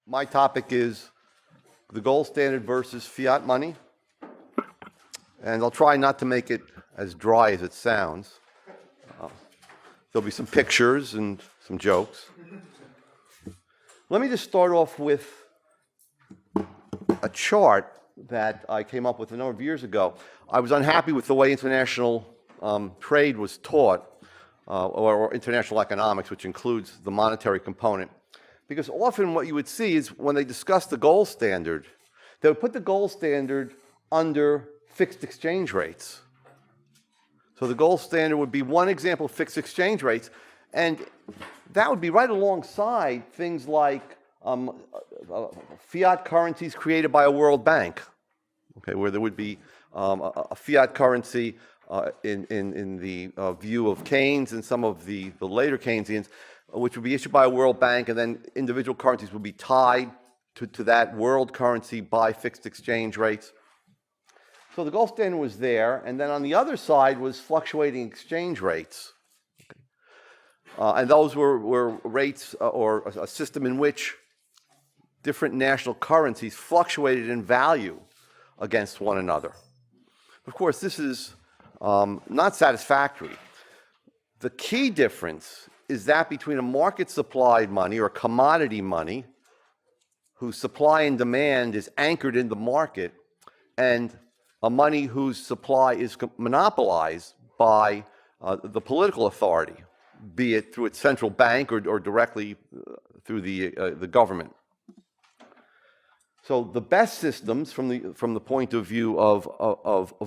My topic is the gold standard versus fiat money, and I'll try not to make it as dry as it sounds. There'll be some pictures and some jokes. Let me just start off with a chart that I came up with a number of years ago. I was unhappy with the way international trade was taught, or international economics, which includes the monetary component. Because often what you would see is when they discuss the gold standard, they would put the gold standard under fixed exchange rates. So the gold standard would be one example of fixed exchange rates, and that would be right alongside things like fiat currencies created by a World Bank, okay, where there would be a fiat currency in the view of Keynes and some of the later Keynesians, which would be issued by a World Bank, and then individual currencies would be tied to that world currency by fixed exchange rates. So the gold standard was there, and then on the other side was fluctuating exchange rates. Okay. And those were rates or a system in which different national currencies fluctuated in value against one another. Of course, this is not satisfactory. The key difference is that between a market-supplied money or commodity money, whose supply and demand is anchored in the market, and a money whose supply is monopolized by the political authority, be it through its central bank or directly through the government. So the best systems from the point of view of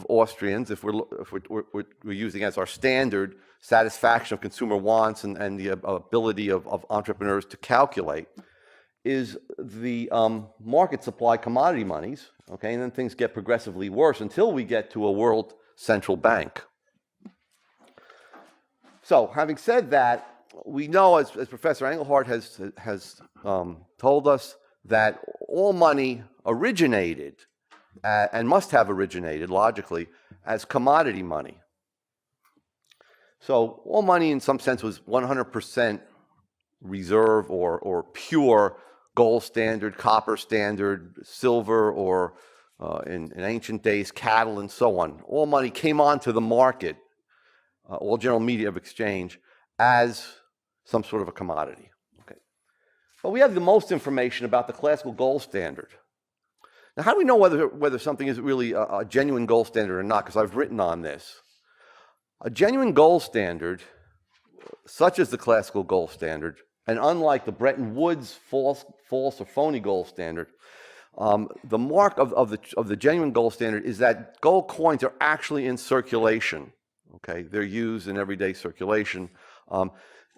Austrians, if we're using as our standard satisfaction of consumer wants and the ability of entrepreneurs to calculate, is the market supply commodity monies, okay, and then things get progressively worse until we get to a world central bank. So having said that, we know, as Professor Engelhardt has told us, that all money originated and must have originated logically as commodity money. So all money in some sense was 100% reserve or pure gold standard, copper standard, silver, or in ancient days cattle and so on. All money came onto the market, all general media of exchange, as some sort of a commodity. But we have the most information about the classical gold standard. Now, how do we know whether something is really a genuine gold standard or not? Because I've written on this. A genuine gold standard, such as the classical gold standard, and unlike the Bretton Woods false or phony gold standard, the mark of the genuine gold standard is that gold coins are actually in circulation. Okay, they're used in everyday circulation.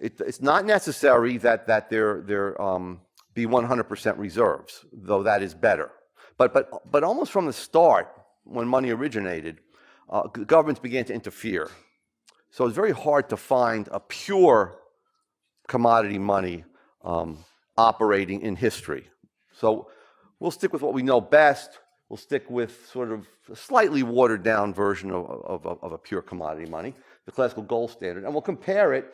It's not necessary that there be 100% reserves, though that is better. But almost from the start, when money originated, governments began to interfere. So it's very hard to find a pure commodity money operating in history. So we'll stick with what we know best. We'll stick with sort of a slightly watered down version of a pure commodity money, the classical gold standard, and we'll compare it.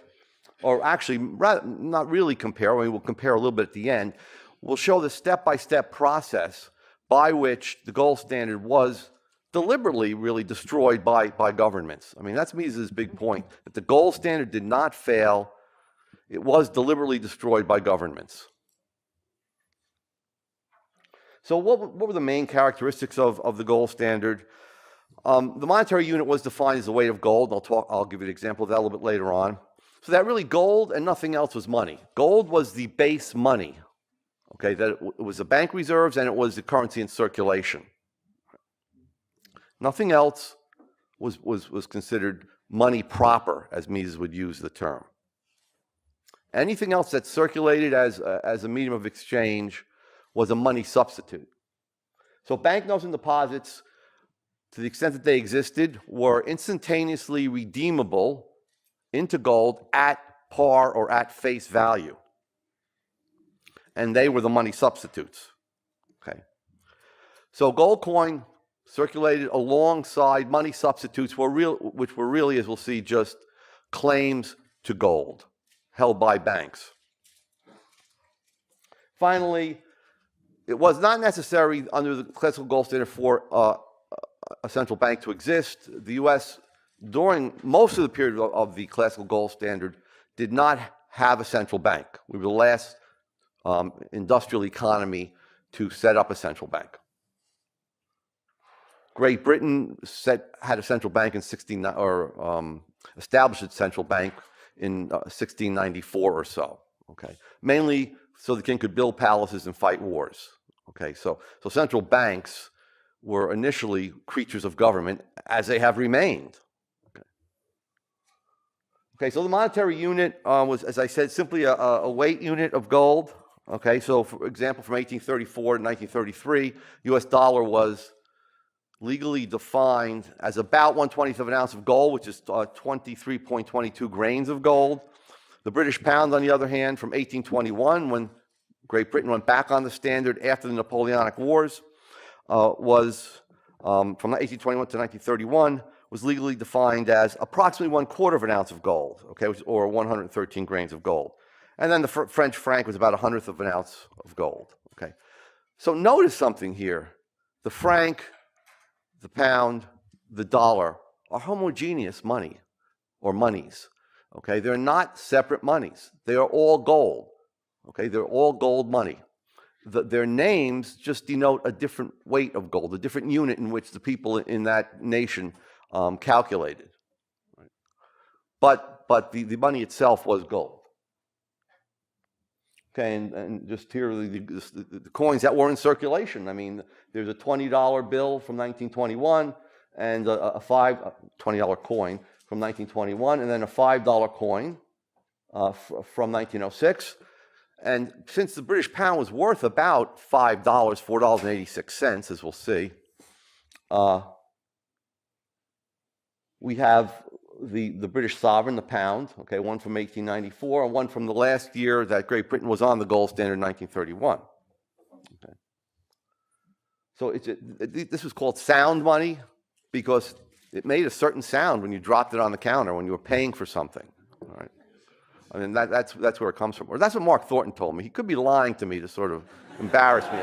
Or actually, not really compare, we'll compare a little bit at the end. We'll show the step-by-step process by which the gold standard was deliberately really destroyed by governments. I mean, that's Mises' big point, that the gold standard did not fail. It was deliberately destroyed by governments. So what were the main characteristics of the gold standard? The monetary unit was defined as the weight of gold. I'll give you an example of that a little bit later on. So that really gold and nothing else was money. Gold was the base money, okay, that it was the bank reserves and it was the currency in circulation. Nothing else was considered money proper, as Mises would use the term. Anything else that circulated as a medium of exchange was a money substitute. So banknotes and deposits, to the extent that they existed, were instantaneously redeemable into gold at par or at face value. And they were the money substitutes. Okay. So gold coin circulated alongside money substitutes, which were really, as we'll see, just claims to gold held by banks. Finally, it was not necessary under the classical gold standard for a central bank to exist. The U.S., during most of the period of the classical gold standard, did not have a central bank. We were the last industrial economy to set up a central bank. Great Britain had a central bank in established its central bank in 1694 or so. Okay, mainly so the king could build palaces and fight wars. Okay, so central banks were initially creatures of government, as they have remained. Okay, so the monetary unit was, as I said, simply a weight unit of gold. Okay, so for example, from 1834 to 1933, U.S. dollar was legally defined as about 1/20th of an ounce of gold, which is 23.22 grains of gold. The British pound, on the other hand, from 1821, when Great Britain went back on the standard after the Napoleonic Wars, was from 1821 to 1931, was legally defined as approximately 1/4 of an ounce of gold, okay, or 113 grains of gold. And then the French franc was about 1/100th of an ounce of gold, okay. So notice something here. The franc, the pound, the dollar are homogeneous money or monies, okay. They're not separate monies. They are all gold, okay. They're all gold money. Their names just denote a different weight of gold, a different unit in which the people in that nation calculated. Right? But the money itself was gold. Okay, and just here are the coins that were in circulation. I mean, there's a $20 bill from 1921 and a $20 coin from 1921, and then a $5 coin from 1906. And since the British pound was worth about $5, $4.86, as we'll see, we have the British sovereign, the pound, okay, one from 1894 and one from the last year that Great Britain was on the gold standard in 1931. Okay. So this was called sound money because it made a certain sound when you dropped it on the counter, when you were paying for something. All right. I mean, that's where it comes from. Or that's what Mark Thornton told me. He could be lying to me to sort of embarrass me.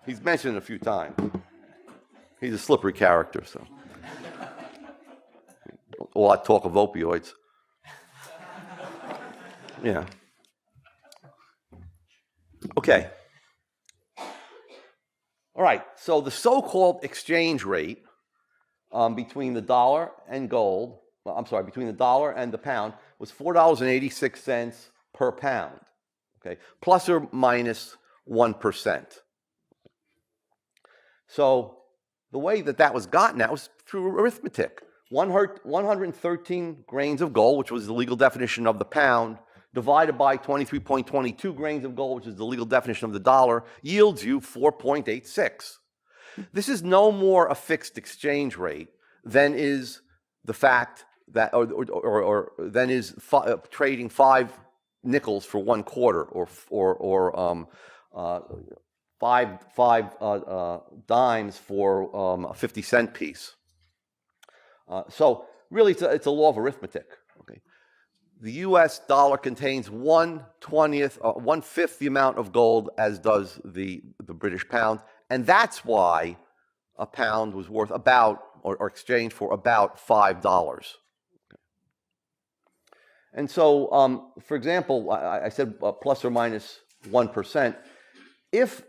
He's mentioned it a few times. He's a slippery character, so. All that talk of opioids. Yeah. Okay. All right, so the so-called exchange rate between the dollar and gold, between the dollar and the pound was $4.86 per pound, okay, plus or minus 1%. So the way that was gotten at was through arithmetic. 113 grains of gold, which was the legal definition of the pound, divided by 23.22 grains of gold, which is the legal definition of the dollar, yields you 4.86. This is no more a fixed exchange rate than is the fact that, or than is trading 5 nickels for 1/4, or five dimes for a 50-cent piece. So really, it's a law of arithmetic. Okay, the U.S. dollar contains 1/5 the amount of gold as does the British pound, and that's why a pound was worth about, or exchanged for about $5. Okay. And so, for example, I said plus or minus 1%. If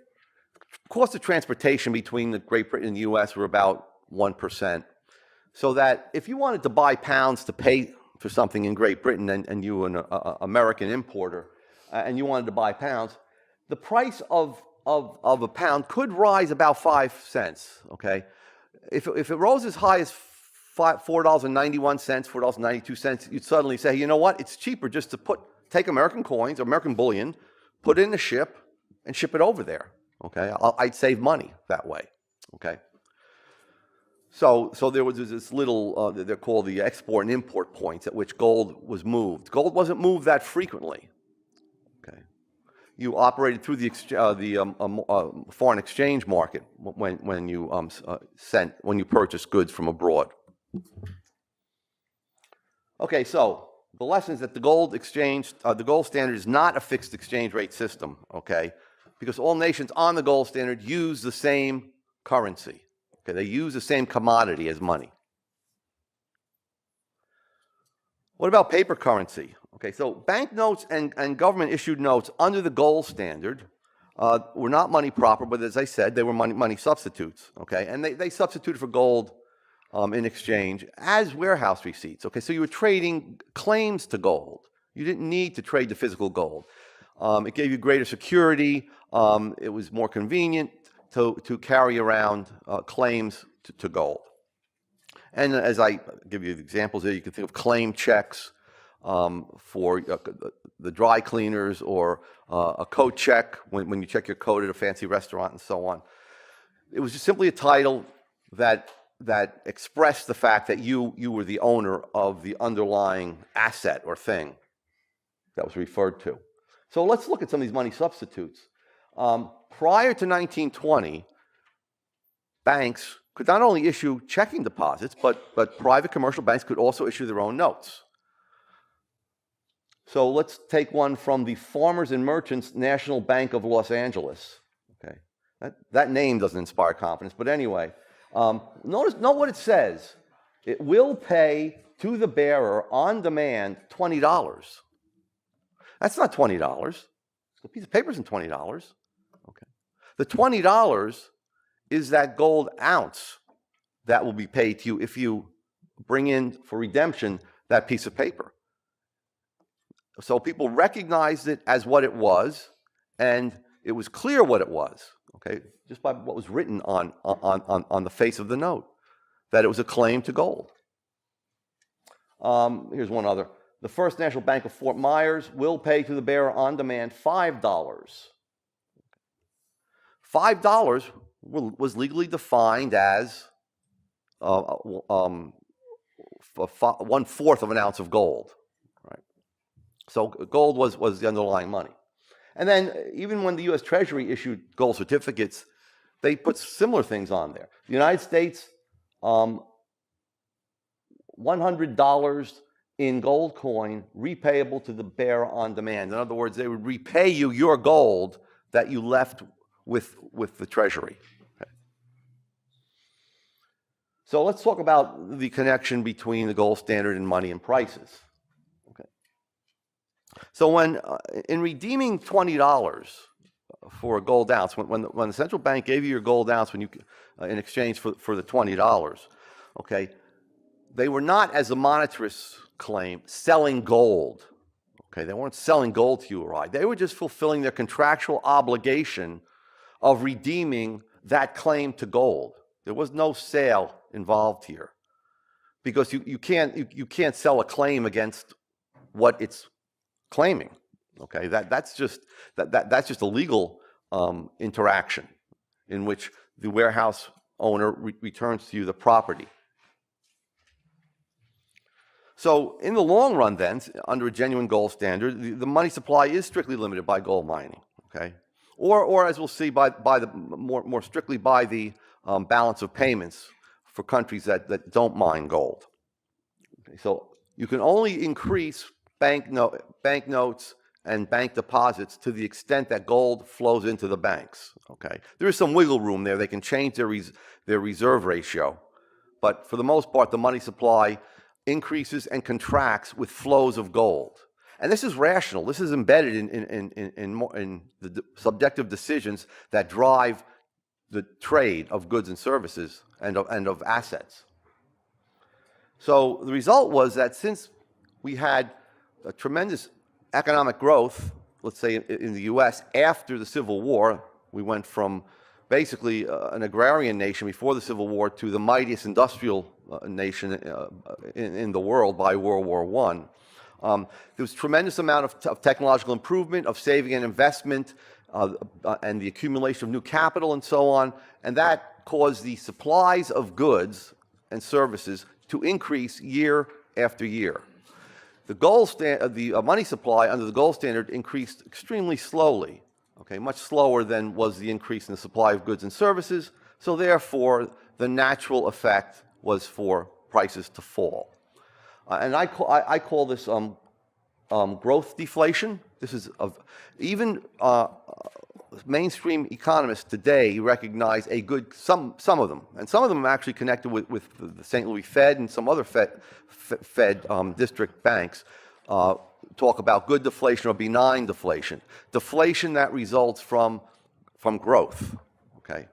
cost of transportation between the Great Britain and the U.S. were about 1%. So that if you wanted to buy pounds to pay for something in Great Britain, and you were an American importer, and you wanted to buy pounds, the price of a pound could rise about 5 cents. Okay, if it rose as high as $4.91, $4.92, you'd suddenly say, you know what? It's cheaper just to take American coins or American bullion, put it in a ship, and ship it over there. Okay, I'd save money that way. Okay. So there was this little, they're called the export and import points at which gold was moved. Gold wasn't moved that frequently. Okay, you operated through the foreign exchange market when you purchased goods from abroad. Okay, so the lesson is that the gold standard is not a fixed exchange rate system. Okay, because all nations on the gold standard use the same currency. Okay, they use the same commodity as money. What about paper currency? Okay, so banknotes and government-issued notes under the gold standard were not money proper, but as I said, they were money substitutes. Okay, and they substituted for gold in exchange as warehouse receipts. Okay, so you were trading claims to gold. You didn't need to trade the physical gold. It gave you greater security. It was more convenient to carry around claims to gold. And as I give you examples there, you can think of claim checks for the dry cleaners, or a coat check when you check your coat at a fancy restaurant and so on. It was just simply a title that expressed the fact that you were the owner of the underlying asset or thing that was referred to. So let's look at some of these money substitutes. Prior to 1920, banks could not only issue checking deposits, but private commercial banks could also issue their own notes. So let's take one from the Farmers and Merchants National Bank of Los Angeles. Okay, that name doesn't inspire confidence, but anyway, note what it says. It will pay to the bearer on demand $20. That's not $20. A piece of paper isn't $20. Okay, the $20 is that gold ounce that will be paid to you if you bring in for redemption that piece of paper. So people recognized it as what it was, and it was clear what it was, okay, just by what was written on the face of the note, that it was a claim to gold. Here's one other. The First National Bank of Fort Myers will pay to the bearer on demand $5. $5 was legally defined as 1/4 of an ounce of gold. Right? So gold was the underlying money. And then even when the U.S. Treasury issued gold certificates, they put similar things on there. The United States, $100 in gold coin repayable to the bearer on demand. In other words, they would repay you your gold that you left with the Treasury. Okay. So let's talk about the connection between the gold standard and money and prices. Okay. So when in redeeming $20 for a gold ounce, when the central bank gave you your gold ounce when you in exchange for the $20, okay, they were not, as the monetarists claim, selling gold. Okay, they weren't selling gold to you or I. They were just fulfilling their contractual obligation of redeeming that claim to gold. There was no sale involved here, because you can't sell a claim against what it's claiming. Okay, that's just a legal interaction in which the warehouse owner returns to you the property. So in the long run, then, under a genuine gold standard, the money supply is strictly limited by gold mining. Okay, or as we'll see, by the more strictly by the balance of payments for countries that don't mine gold. Okay, so you can only increase banknotes and bank deposits to the extent that gold flows into the banks. Okay, there is some wiggle room there. They can change their reserve ratio, but for the most part, the money supply increases and contracts with flows of gold. And this is rational. This is embedded in the subjective decisions that drive the trade of goods and services and of assets. So the result was that since we had a tremendous economic growth, let's say in the U.S. after the Civil War, we went from basically an agrarian nation before the Civil War to the mightiest industrial nation in the world by World War I. There was a tremendous amount of technological improvement, of saving and investment, and the accumulation of new capital and so on, and that caused the supplies of goods and services to increase year after year. The money supply under the gold standard increased extremely slowly. Okay, much slower than was the increase in the supply of goods and services, so therefore the natural effect was for prices to fall. And I call this growth deflation. This is even mainstream economists today recognize some of them, and some of them are actually connected with the St. Louis Fed and some other Fed district banks, talk about good deflation or benign deflation. Deflation that results from growth. Okay,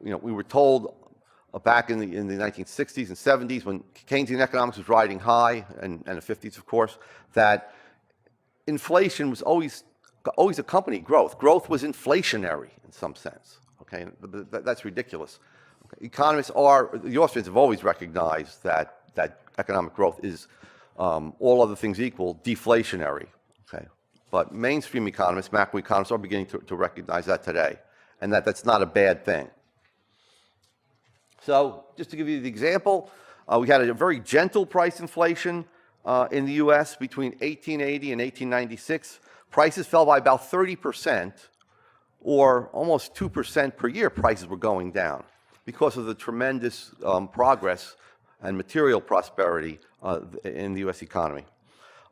we were told back in the 1960s and 70s, when Keynesian economics was riding high, and the 50s, of course, that inflation was always accompanied growth. Growth was inflationary in some sense. Okay, that's ridiculous. Okay. The Austrians have always recognized that economic growth is, all other things equal, deflationary. Okay, but mainstream economists, macroeconomists, are beginning to recognize that today, and that's not a bad thing. So, just to give you the example, we had a very gentle price inflation in the U.S. between 1880 and 1896. Prices fell by about 30%, or almost 2% per year. Prices were going down because of the tremendous progress and material prosperity in the U.S. economy.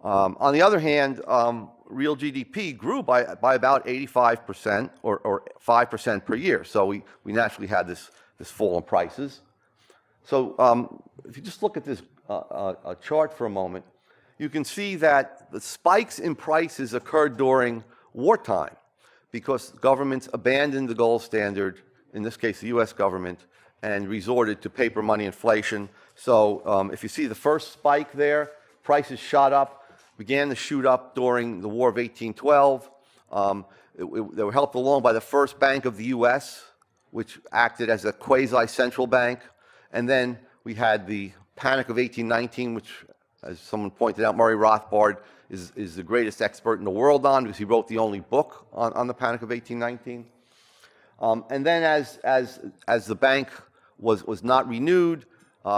On the other hand, real GDP grew by about 85% or 5% per year. So we naturally had this fall in prices. So if you just look at this chart for a moment, you can see that the spikes in prices occurred during wartime because governments abandoned the gold standard, in this case the U.S. government, and resorted to paper money inflation. So if you see the first spike there, prices shot up, began to shoot up during the War of 1812. They were helped along by the first Bank of the U.S., which acted as a quasi-central bank. And then we had the Panic of 1819, which, as someone pointed out, Murray Rothbard is the greatest expert in the world on, because he wrote the only book on the Panic of 1819. And then as the bank was not renewed,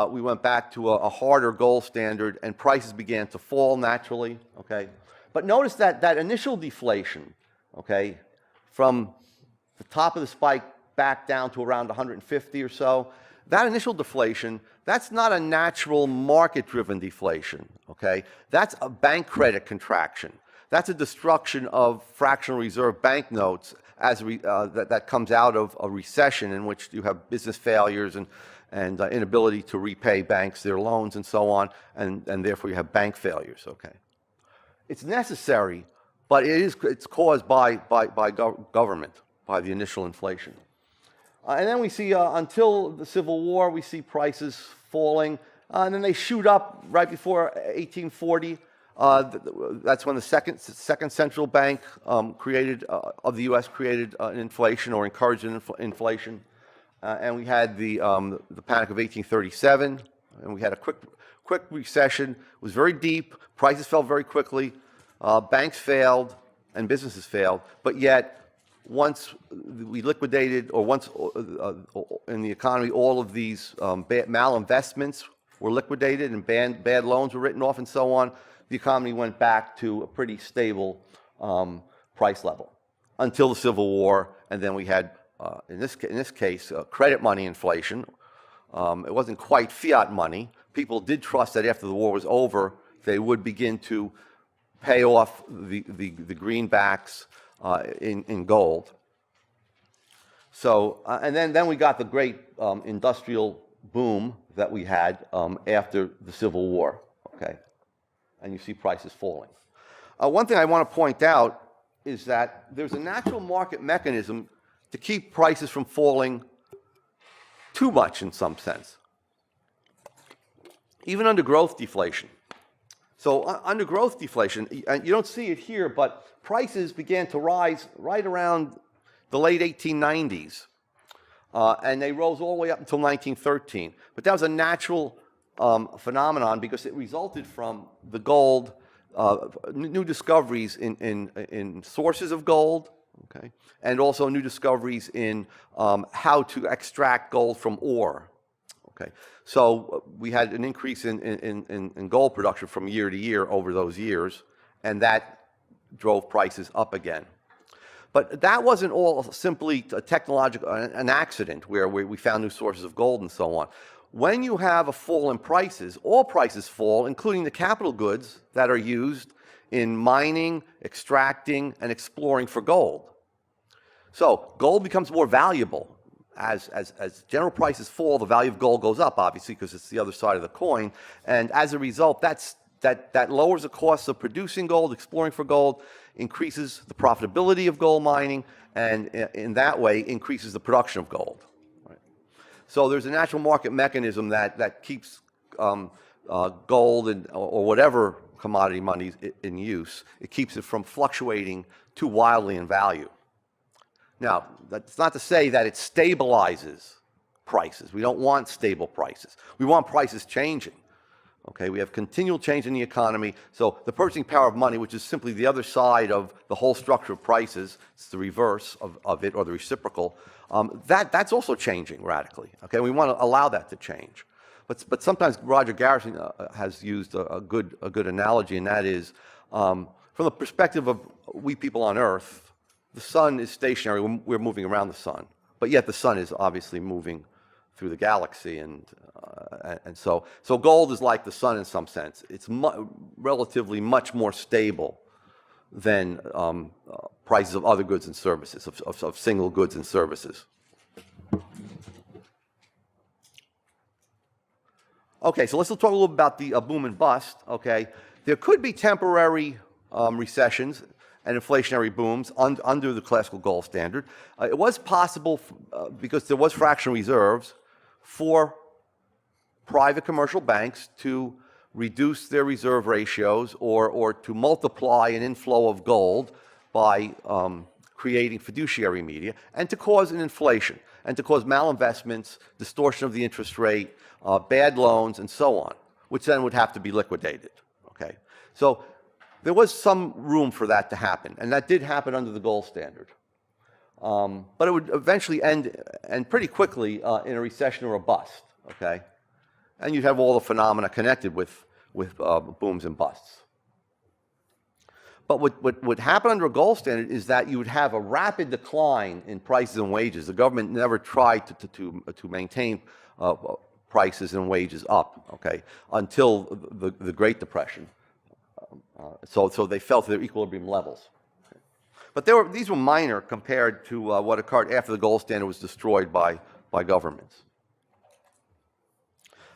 we went back to a harder gold standard, and prices began to fall naturally. Okay, but notice that initial deflation, okay, from the top of the spike back down to around 150 or so, that initial deflation, that's not a natural market-driven deflation. Okay, that's a bank credit contraction. That's a destruction of fractional reserve banknotes that comes out of a recession in which you have business failures and inability to repay banks their loans and so on, and therefore you have bank failures. Okay, it's necessary, but it's caused by government, by the initial inflation. And then we see, until the Civil War, we see prices falling, and then they shoot up right before 1840. That's when the second central bank of the U.S. created inflation, or encouraged inflation. And we had the Panic of 1837, and we had a quick recession. It was very deep. Prices fell very quickly. Banks failed, and businesses failed. But yet, once we liquidated, or once in the economy, all of these malinvestments were liquidated and bad loans were written off and so on, the economy went back to a pretty stable price level until the Civil War. And then we had, in this case, credit money inflation. It wasn't quite fiat money. People did trust that after the war was over, they would begin to pay off the greenbacks in gold. So, and then we got the great industrial boom that we had after the Civil War. Okay, and you see prices falling. One thing I want to point out is that there's a natural market mechanism to keep prices from falling too much in some sense, even under growth deflation. So under growth deflation, and you don't see it here, but prices began to rise right around the late 1890s, and they rose all the way up until 1913. But that was a natural phenomenon because it resulted from the gold, new discoveries in sources of gold, okay, and also new discoveries in how to extract gold from ore. Okay, so we had an increase in gold production from year to year over those years, and that drove prices up again. But that wasn't all simply a technological, an accident where we found new sources of gold and so on. When you have a fall in prices, all prices fall, including the capital goods that are used in mining, extracting, and exploring for gold. So gold becomes more valuable. As general prices fall, the value of gold goes up, obviously, because it's the other side of the coin. And as a result, that lowers the cost of producing gold, exploring for gold, increases the profitability of gold mining, and in that way increases the production of gold. Right? So there's a natural market mechanism that keeps gold or whatever commodity money in use. It keeps it from fluctuating too wildly in value. Now, that's not to say that it stabilizes prices. We don't want stable prices. We want prices changing. Okay, we have continual change in the economy. So the purchasing power of money, which is simply the other side of the whole structure of prices, it's the reverse of it, or the reciprocal, that's also changing radically. Okay, we want to allow that to change. But sometimes Roger Garrison has used a good analogy, and that is, from the perspective of we people on Earth, the sun is stationary. We're moving around the sun, but yet the sun is obviously moving through the galaxy, and so gold is like the sun in some sense. It's relatively much more stable than prices of other goods and services, of single goods and services. Okay, so let's talk a little about the boom and bust. Okay, there could be temporary recessions and inflationary booms under the classical gold standard. It was possible, because there was fractional reserves, for private commercial banks to reduce their reserve ratios or to multiply an inflow of gold by creating fiduciary media, and to cause an inflation, and to cause malinvestments, distortion of the interest rate, bad loans, and so on, which then would have to be liquidated. Okay, so there was some room for that to happen, and that did happen under the gold standard. But it would eventually end, and pretty quickly, in a recession or a bust. Okay, and you'd have all the phenomena connected with booms and busts. But what would happen under a gold standard is that you would have a rapid decline in prices and wages. The government never tried to maintain prices and wages up, okay, until the Great Depression. So they fell to their equilibrium levels. But these were minor compared to what occurred after the gold standard was destroyed by governments.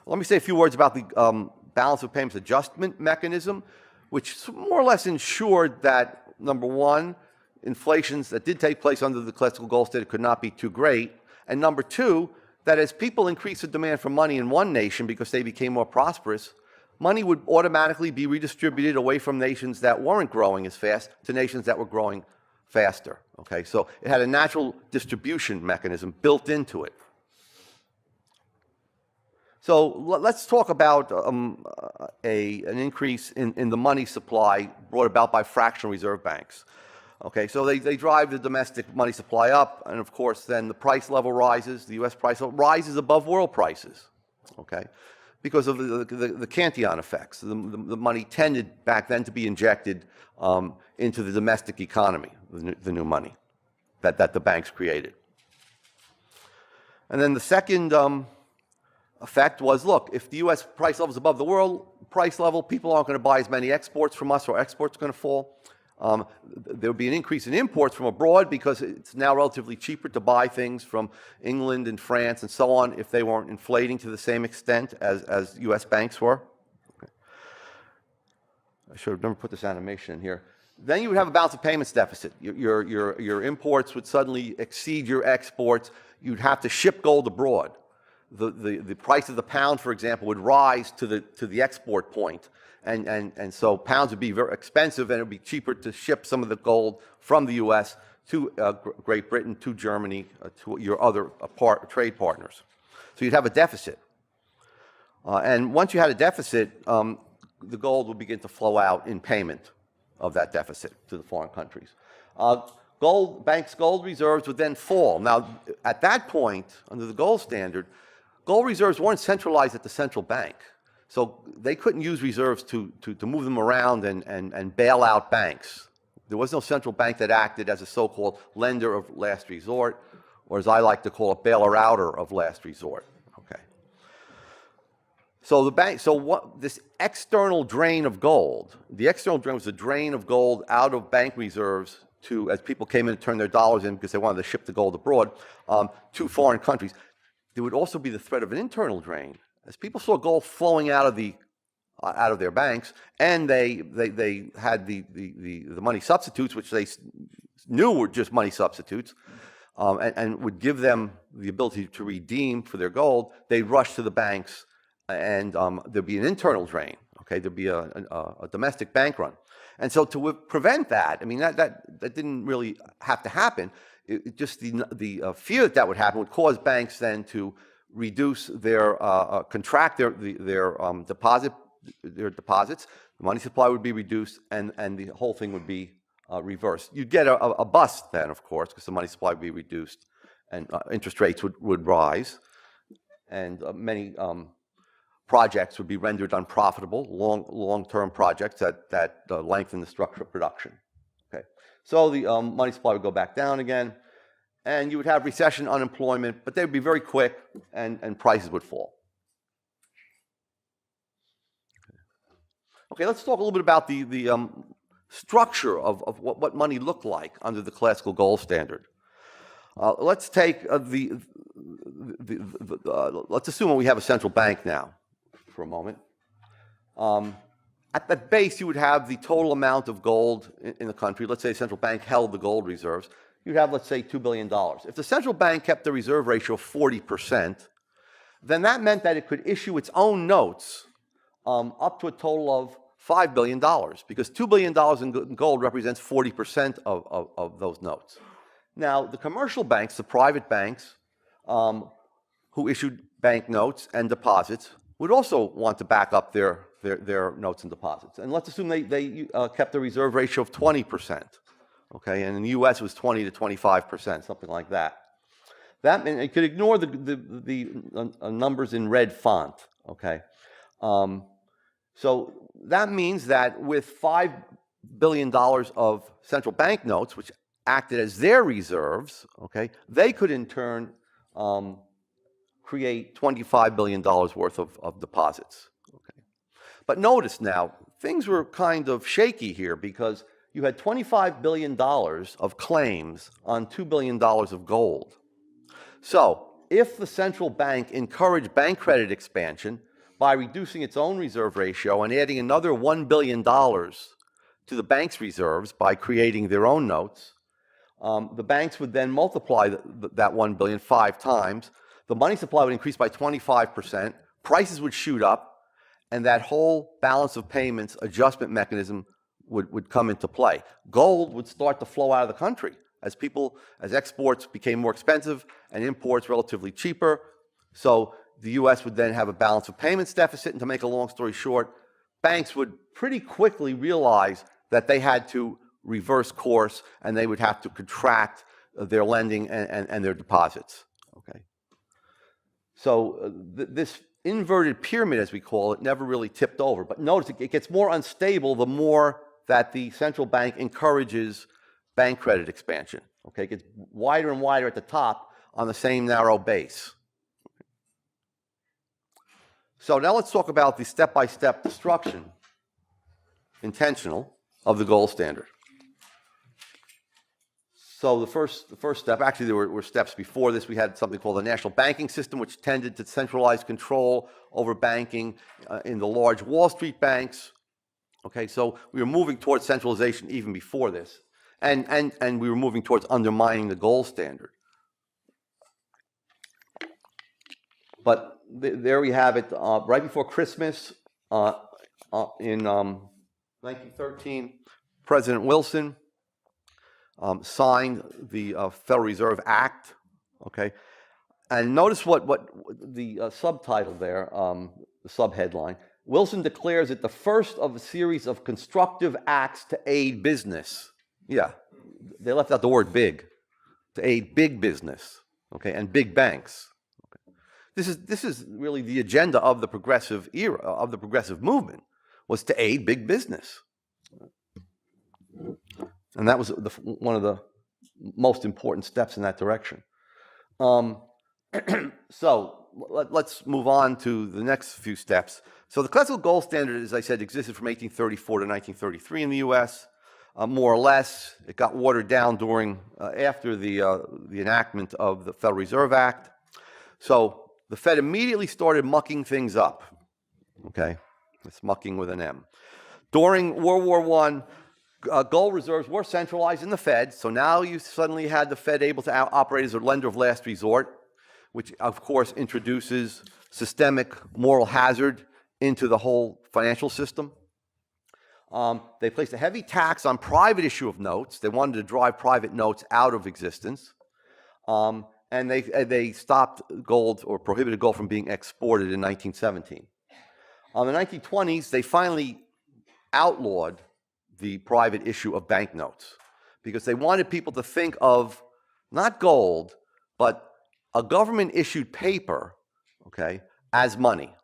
Let me say a few words about the balance of payments adjustment mechanism, which more or less ensured that, number one, inflations that did take place under the classical gold standard could not be too great, and number two, that as people increased the demand for money in one nation because they became more prosperous, money would automatically be redistributed away from nations that weren't growing as fast to nations that were growing faster. Okay, so it had a natural distribution mechanism built into it. So let's talk about an increase in the money supply brought about by fractional reserve banks. Okay, so they drive the domestic money supply up, and of course then the price level rises, the U.S. price level rises above world prices, okay, because of the Cantillon effects. The money tended back then to be injected into the domestic economy, the new money that the banks created. And then the second effect was, look, if the U.S. price level is above the world price level, people aren't going to buy as many exports from us, or exports are going to fall. There would be an increase in imports from abroad because it's now relatively cheaper to buy things from England and France and so on if they weren't inflating to the same extent as U.S. banks were. Okay. I should have never put this animation in here. Then you would have a balance of payments deficit. Your imports would suddenly exceed your exports. You'd have to ship gold abroad. The price of the pound, for example, would rise to the export point. And so pounds would be very expensive, and it would be cheaper to ship some of the gold from the U.S. to Great Britain, to Germany, to your other trade partners. So you'd have a deficit. And once you had a deficit, the gold would begin to flow out in payment of that deficit to the foreign countries. Banks' gold reserves would then fall. Now, at that point, under the gold standard, gold reserves weren't centralized at the central bank. So they couldn't use reserves to move them around and bail out banks. There was no central bank that acted as a so-called lender of last resort, or as I like to call it, bailer-outer of last resort. Okay. So this external drain of gold, the external drain was a drain of gold out of bank reserves as people came in to turn their dollars in because they wanted to ship the gold abroad, to foreign countries. There would also be the threat of an internal drain. As people saw gold flowing out of their banks, and they had the money substitutes, which they knew were just money substitutes, and would give them the ability to redeem for their gold, they'd rush to the banks, and there'd be an internal drain. Okay, there'd be a domestic bank run. And so to prevent that, I mean, that didn't really have to happen. Just the fear that would happen would cause banks then to reduce their contract their deposits. The money supply would be reduced, and the whole thing would be reversed. You'd get a bust then, of course, because the money supply would be reduced, and interest rates would rise, and many projects would be rendered unprofitable, long-term projects that lengthen the structure of production. Okay, so the money supply would go back down again, and you would have recession, unemployment, but they would be very quick, and prices would fall. Okay, let's talk a little bit about the structure of what money looked like under the classical gold standard. Let's take let's assume we have a central bank now for a moment. At the base, you would have the total amount of gold in the country. Let's say the central bank held the gold reserves. You'd have, let's say, $2 billion. If the central bank kept the reserve ratio of 40%, then that meant that it could issue its own notes up to a total of $5 billion, because $2 billion in gold represents 40% of those notes. Now, the commercial banks, the private banks, who issued bank notes and deposits, would also want to back up their notes and deposits. And let's assume they kept a reserve ratio of 20%. Okay, and in the U.S. it was 20 to 25%, something like that. That meant you could ignore the numbers in red font. Okay, so that means that with $5 billion of central bank notes, which acted as their reserves, okay, they could in turn create $25 billion worth of deposits. Okay, but notice now things were kind of shaky here, because you had $25 billion of claims on $2 billion of gold. So if the central bank encouraged bank credit expansion by reducing its own reserve ratio and adding another $1 billion to the bank's reserves by creating their own notes, the banks would then multiply that $1 billion 5 times. The money supply would increase by 25%, prices would shoot up, and that whole balance of payments adjustment mechanism would come into play. Gold would start to flow out of the country as exports became more expensive and imports relatively cheaper. So the U.S. would then have a balance of payments deficit, and to make a long story short, banks would pretty quickly realize that they had to reverse course, and they would have to contract their lending and their deposits. Okay, so this inverted pyramid, as we call it, never really tipped over. But notice it gets more unstable the more that the central bank encourages bank credit expansion. Okay, it gets wider and wider at the top on the same narrow base. So now let's talk about the step-by-step destruction, intentional, of the gold standard. So the first step, actually there were steps before this. We had something called the national banking system, which tended to centralize control over banking in the large Wall Street banks. Okay, so we were moving towards centralization even before this, and we were moving towards undermining the gold standard. But there we have it. Right before Christmas, in 1913, President Wilson signed the Federal Reserve Act. Okay, and notice what the subtitle there, the subheadline. Wilson declares it the first of a series of constructive acts to aid business. Yeah, they left out the word big, to aid big business, okay, and big banks. Okay. This is really the agenda of the progressive era, of the progressive movement, was to aid big business. And that was one of the most important steps in that direction. So let's move on to the next few steps. So the classical gold standard, as I said, existed from 1834 to 1933 in the U.S. more or less. It got watered down after the enactment of the Federal Reserve Act. So the Fed immediately started mucking things up. Okay, it's mucking with an M. During World War I, gold reserves were centralized in the Fed, so now you suddenly had the Fed able to operate as a lender of last resort, which of course introduces systemic moral hazard into the whole financial system. They placed a heavy tax on private issue of notes. They wanted to drive private notes out of existence. And they stopped gold or prohibited gold from being exported in 1917. In the 1920s, they finally outlawed the private issue of banknotes because they wanted people to think of not gold, but a government-issued paper, okay, as money.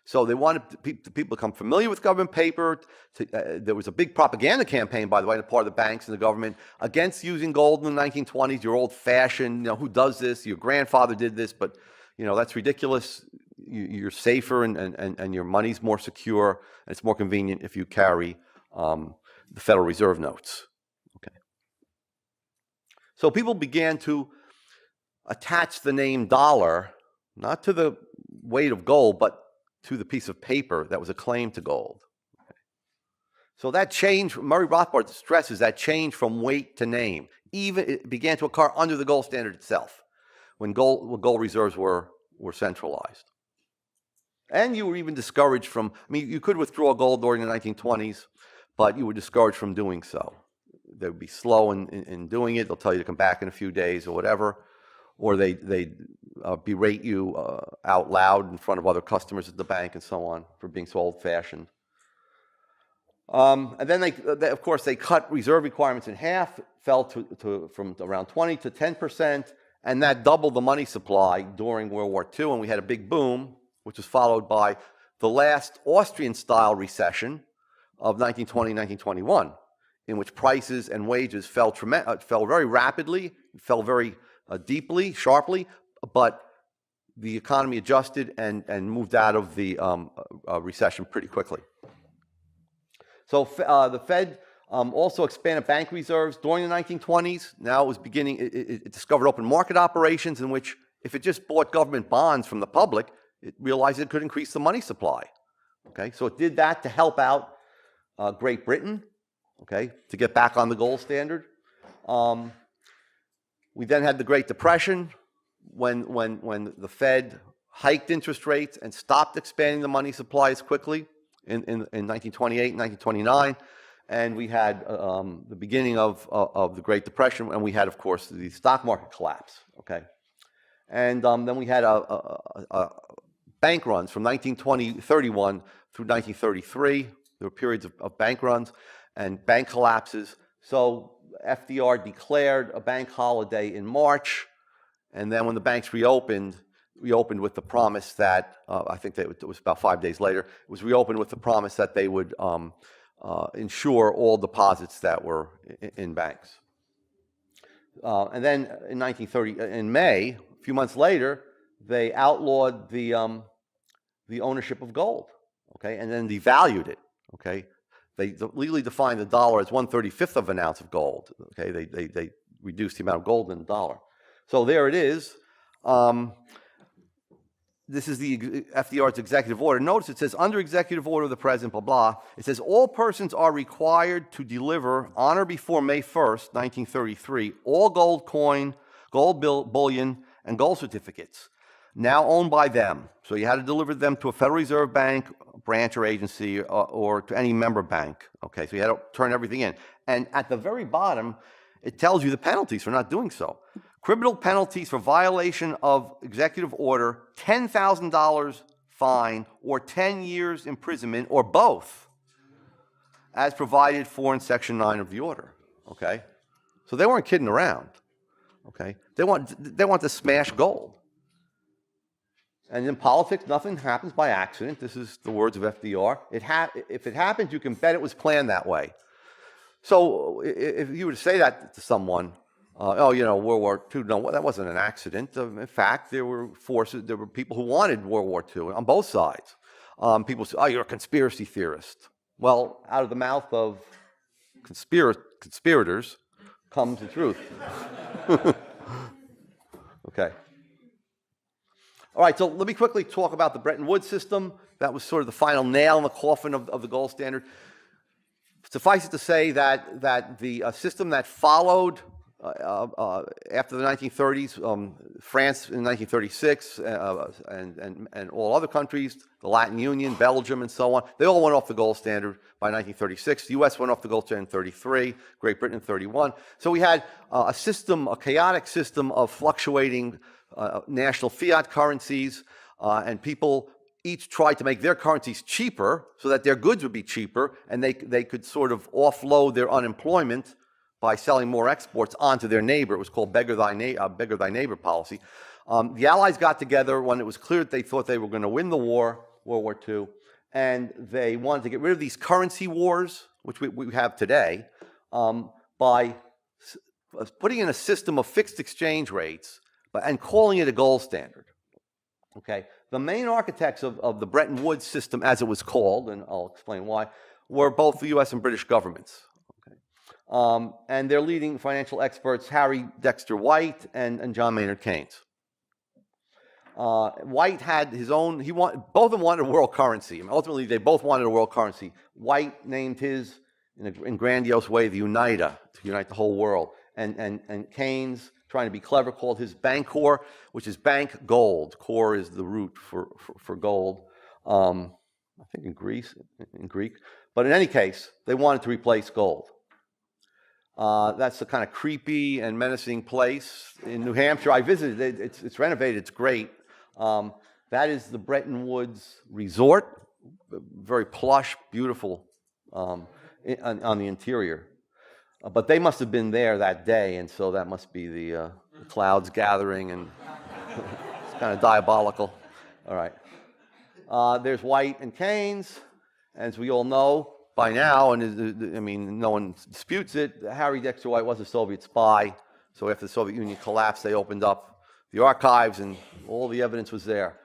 So they wanted people to become familiar with government paper. There was a big propaganda campaign, by the way, on the part of the banks and the government against using gold in the 1920s. You're old-fashioned. Who does this? Your grandfather did this, but that's ridiculous. You're safer and your money's more secure, and it's more convenient if you carry the Federal Reserve notes. Okay. So people began to attach the name dollar not to the weight of gold, but to the piece of paper that was a claim to gold. Okay. So that change, Murray Rothbard stresses that change from weight to name. Even it began to occur under the gold standard itself, when gold reserves were centralized. And you were even discouraged from, you could withdraw gold during the 1920s, but you were discouraged from doing so. They would be slow in doing it. They'll tell you to come back in a few days or whatever. Or they berate you out loud in front of other customers at the bank and so on for being so old-fashioned. And then of course, they cut reserve requirements in half, fell from around 20 to 10%, and that doubled the money supply during World War II, and we had a big boom, which was followed by the last Austrian-style recession of 1920, 1921, in which prices and wages fell very rapidly, fell very deeply, sharply, but the economy adjusted and moved out of the recession pretty quickly. So the Fed also expanded bank reserves during the 1920s. Now it was beginning, it discovered open market operations in which if it just bought government bonds from the public, it realized it could increase the money supply. Okay, so it did that to help out Great Britain, okay, to get back on the gold standard. We then had the Great Depression when the Fed hiked interest rates and stopped expanding the money supply as quickly in 1928 and 1929. And we had the beginning of the Great Depression, and we had, of course, the stock market collapse. Okay, and then we had a bank runs from 1931 through 1933. There were periods of bank runs and bank collapses. So FDR declared a bank holiday in March, and then when the banks reopened with the promise that, I think that it was about 5 days later, it was reopened with the promise that they would insure all deposits that were in banks. And then in May, a few months later, they outlawed the ownership of gold, okay, and then devalued it, okay. They legally defined the dollar as 1/35 of an ounce of gold. Okay, they reduced the amount of gold in the dollar. So there it is. This is the FDR's executive order. Notice it says, under executive order of the president, blah, blah. It says, all persons are required to deliver on or before May 1st, 1933, all gold coin, gold bullion, and gold certificates now owned by them. So you had to deliver them to a Federal Reserve Bank branch or agency or to any member bank. Okay, so you had to turn everything in. And at the very bottom, it tells you the penalties for not doing so. Criminal penalties for violation of executive order, $10,000 fine or 10 years imprisonment or both, as provided for in Section 9 of the order. Okay, so they weren't kidding around. Okay, they want to smash gold. And in politics, nothing happens by accident. This is the words of FDR. If it happens, you can bet it was planned that way. So if you were to say that to someone, World War II, no, that wasn't an accident. In fact, there were people who wanted World War II on both sides. People say, oh, you're a conspiracy theorist. Well, out of the mouth of conspirators come to truth. Okay. All right, so let me quickly talk about the Bretton Woods system. That was sort of the final nail in the coffin of the gold standard. Suffice it to say that the system that followed after the 1930s, France in 1936, and all other countries, the Latin Union, Belgium, and so on, they all went off the gold standard by 1936. The U.S. went off the gold standard in 1933, Great Britain in 1931. So we had a chaotic system of fluctuating national fiat currencies, and people each tried to make their currencies cheaper so that their goods would be cheaper, and they could sort of offload their unemployment by selling more exports onto their neighbor. It was called beggar thy neighbor policy. The Allies got together when it was clear that they thought they were going to win the war, World War II, and they wanted to get rid of these currency wars, which we have today, by putting in a system of fixed exchange rates and calling it a gold standard. Okay, the main architects of the Bretton Woods system, as it was called, and I'll explain why, were both the U.S. and British governments. Okay, and their leading financial experts, Harry Dexter White and John Maynard Keynes. White had his own. Both of them wanted a world currency. I mean, ultimately, they both wanted a world currency. White named his, in grandiose way, the Unita, to unite the whole world, and Keynes, trying to be clever, called his Bancor, which is bank gold. Core is the root for gold, I think in Greek. But in any case, they wanted to replace gold. That's a kind of creepy and menacing place in New Hampshire. I visited it. It's renovated. It's great. That is the Bretton Woods Resort. Very plush, beautiful on the interior. But they must have been there that day, and so that must be the clouds gathering, and it's kind of diabolical. All right. There's White and Keynes, as we all know by now, and I mean, no one disputes it. Harry Dexter White was a Soviet spy, so after the Soviet Union collapsed, they opened up the archives, and all the evidence was there.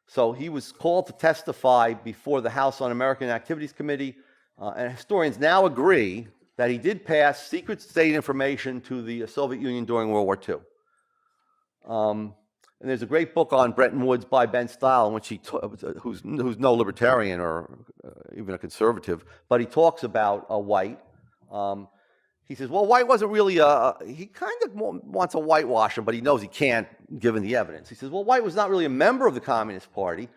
So he was called to testify before the House Un-American Activities Committee, and historians now agree that he did pass secret state information to the Soviet Union during World War II. And there's a great book on Bretton Woods by Ben Stile, in which who's no libertarian or even a conservative, but he talks about White. He says, well, White wasn't really he kind of wants to whitewash him, but he knows he can't, given the evidence. He says, well, White was not really a member of the Communist Party.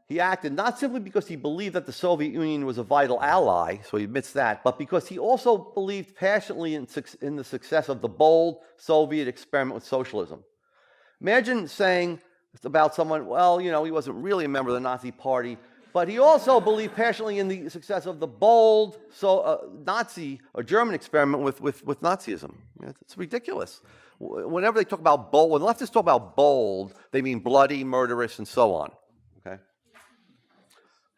He acted not simply because he believed that the Soviet Union was a vital ally, so he admits that, but because he also believed passionately in the success of the bold Soviet experiment with socialism. Imagine saying about someone, well, you know, he wasn't really a member of the Nazi Party, but he also believed passionately in the success of the bold Nazi or German experiment with Nazism. It's ridiculous. Whenever they talk about bold, when leftists talk about bold, they mean bloody, murderous, and so on.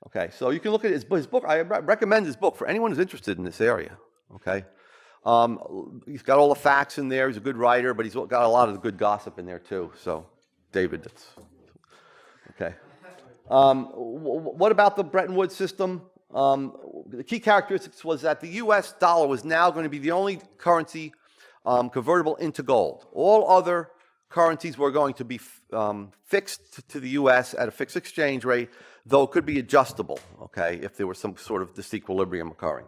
Okay, so you can look at his book. I recommend his book for anyone who's interested in this area. Okay, he's got all the facts in there. He's a good writer, but he's got a lot of the good gossip in there too. So, David, that's okay. What about the Bretton Woods system? The key characteristics was that the U.S. dollar was now going to be the only currency convertible into gold. All other currencies were going to be fixed to the U.S. at a fixed exchange rate, though it could be adjustable, okay, if there was some sort of disequilibrium occurring.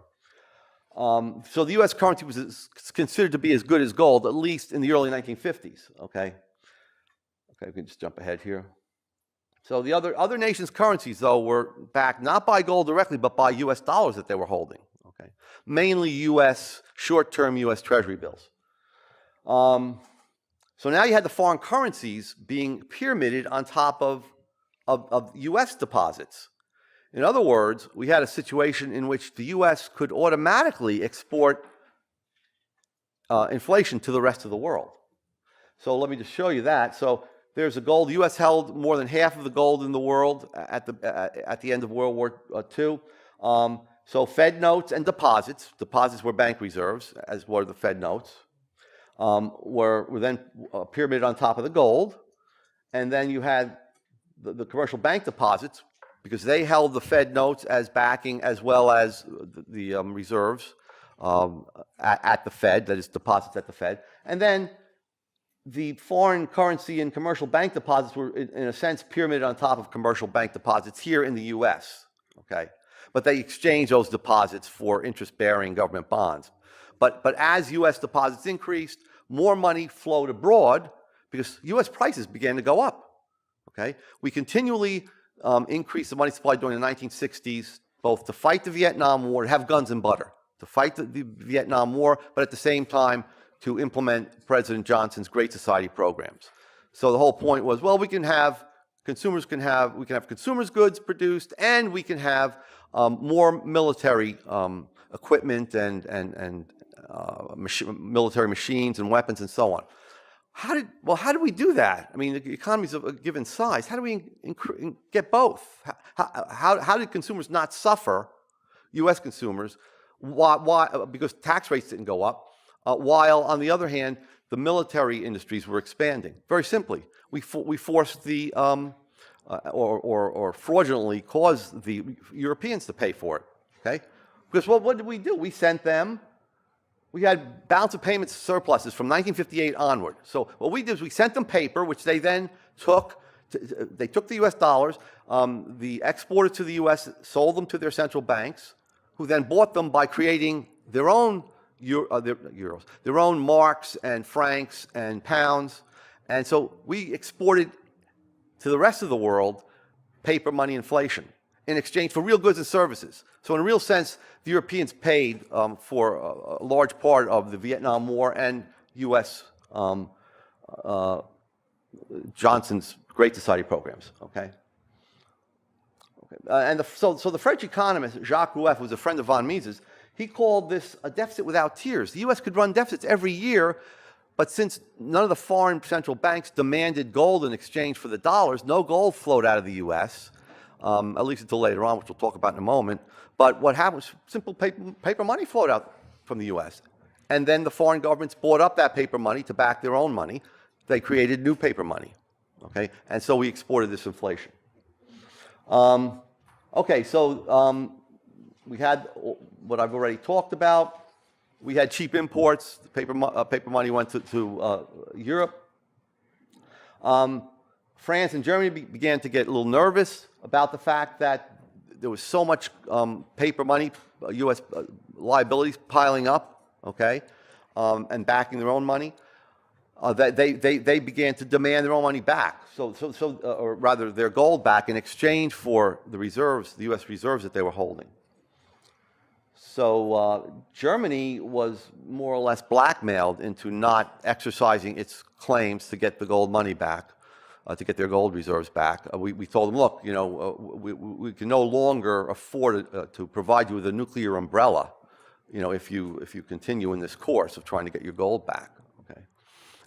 So the U.S. currency was considered to be as good as gold, at least in the early 1950s, okay? Okay, we can just jump ahead here. So the other nations' currencies, though, were backed not by gold directly, but by U.S. dollars that they were holding, okay? Mainly short-term U.S. Treasury bills. So now you had the foreign currencies being pyramided on top of U.S. deposits. In other words, we had a situation in which the U.S. could automatically export inflation to the rest of the world. So let me just show you that. So there's a gold. The U.S. held more than half of the gold in the world at the end of World War II. So Fed notes and deposits were bank reserves, as were the Fed notes, were then pyramided on top of the gold. And then you had the commercial bank deposits, because they held the Fed notes as backing as well as the reserves, at the Fed, that is deposits at the Fed. And then the foreign currency and commercial bank deposits were, in a sense, pyramided on top of commercial bank deposits here in the U.S., okay? But they exchanged those deposits for interest-bearing government bonds. But as U.S. deposits increased, more money flowed abroad because U.S. prices began to go up, okay? We continually increased the money supply during the 1960s, both to fight the Vietnam War, to have guns and butter, to fight the Vietnam War, but at the same time to implement President Johnson's Great Society programs. So the whole point was, well, we can have consumers goods produced, and we can have more military equipment and military machines and weapons and so on. How do we do that? I mean, the economy's of a given size. How do we get both? How did consumers not suffer, U.S. consumers, why? Because tax rates didn't go up, while on the other hand, the military industries were expanding. Very simply, we forced the or fraudulently caused the Europeans to pay for it. Okay, because what did we do? We sent them. We had balance of payments surpluses from 1958 onward. So what we did is we sent them paper, which they then took. They took the U.S. dollars. The exporters to the U.S. sold them to their central banks, who then bought them by creating their own euros, their own marks and francs and pounds. And so we exported to the rest of the world paper money inflation in exchange for real goods and services. So in a real sense, the Europeans paid for a large part of the Vietnam War and U.S. Johnson's Great Society programs, okay? And so the French economist, Jacques Rueff, who was a friend of von Mises, he called this a deficit without tears. The U.S. could run deficits every year, but since none of the foreign central banks demanded gold in exchange for the dollars, no gold flowed out of the U.S., at least until later on, which we'll talk about in a moment. But what happened was simple paper money flowed out from the U.S. And then the foreign governments bought up that paper money to back their own money. They created new paper money, okay? And so we exported this inflation. Okay, so we had what I've already talked about. We had cheap imports. Paper money went to Europe. France and Germany began to get a little nervous about the fact that there was so much paper money, U.S. Liabilities piling up, okay, and backing their own money. That they began to demand their own money back, or rather their gold back in exchange for the reserves, the U.S. reserves that they were holding. So Germany was more or less blackmailed into not exercising its claims to get the gold money back, to get their gold reserves back. We told them, look, you know, we can no longer afford to provide you with a nuclear umbrella, you know, if you continue in this course of trying to get your gold back. Okay,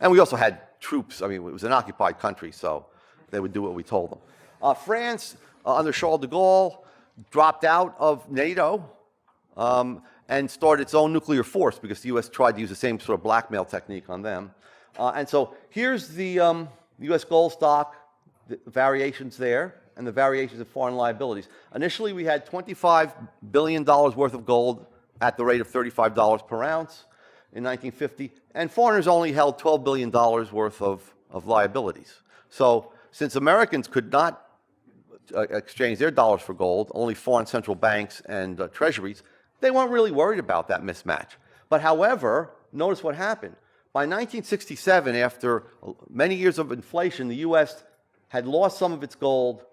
and we also had troops. I mean, it was an occupied country, so they would do what we told them. France, under Charles de Gaulle, dropped out of NATO. And started its own nuclear force because the U.S. tried to use the same sort of blackmail technique on them. And so here's the U.S. gold stock, the variations there, and the variations of foreign liabilities. Initially, we had $25 billion worth of gold at the rate of $35 per ounce in 1950, and foreigners only held $12 billion worth of liabilities. So since Americans could not exchange their dollars for gold, only foreign central banks and treasuries, they weren't really worried about that mismatch. But however, notice what happened. By 1967, after many years of inflation, the U.S. had lost some of its gold,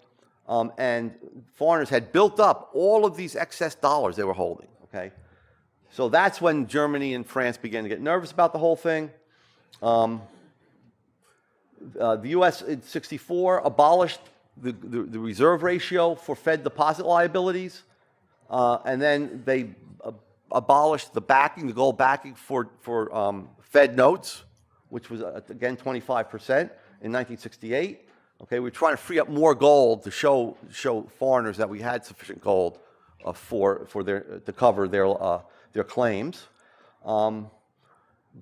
and foreigners had built up all of these excess dollars they were holding, okay? So that's when Germany and France began to get nervous about the whole thing. The U.S. in 1964 abolished the reserve ratio for Fed deposit liabilities. And then they abolished the backing, the gold backing for Fed notes, which was, again, 25% in 1968. Okay, we're trying to free up more gold to show foreigners that we had sufficient gold to cover their claims.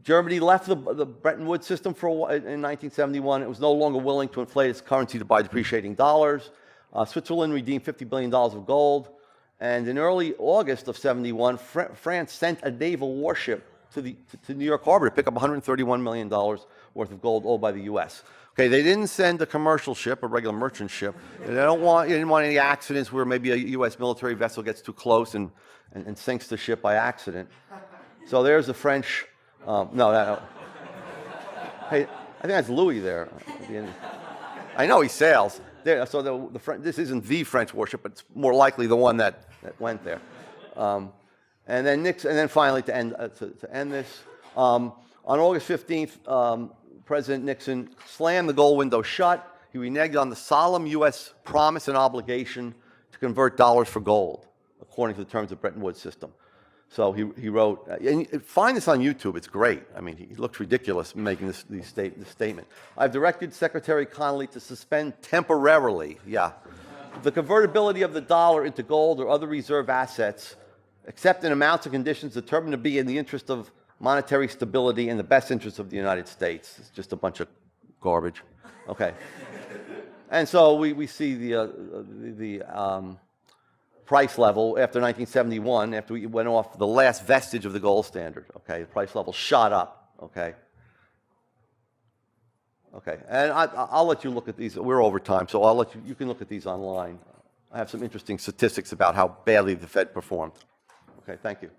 Germany left the Bretton Woods system in 1971. It was no longer willing to inflate its currency to buy depreciating dollars. Switzerland redeemed $50 billion of gold. And in early August of 71, France sent a naval warship to New York Harbor to pick up $131 million worth of gold owed by the U.S. Okay, they didn't send a commercial ship, a regular merchant ship. They didn't want any accidents where maybe a U.S. military vessel gets too close and sinks the ship by accident. So there's the French. No. Hey, I think that's Louis there. I know he sails. There, so this isn't the French warship, but it's more likely the one that went there. And then Nixon, and then finally to end this, on August 15th, President Nixon slammed the gold window shut. He reneged on the solemn U.S. promise and obligation to convert dollars for gold, according to the terms of the Bretton Woods system. So he wrote, and find this on YouTube, it's great. I mean, he looks ridiculous making this statement. I've directed Secretary Connally to suspend temporarily, the convertibility of the dollar into gold or other reserve assets, except in amounts and conditions determined to be in the interest of monetary stability and the best interest of the United States. It's just a bunch of garbage. Okay. And so we see the price level after 1971, after we went off the last vestige of the gold standard. Okay, the price level shot up. Okay. Okay, and I'll let you look at these. We're over time, so I'll let you can look at these online. I have some interesting statistics about how badly the Fed performed. Okay, thank you.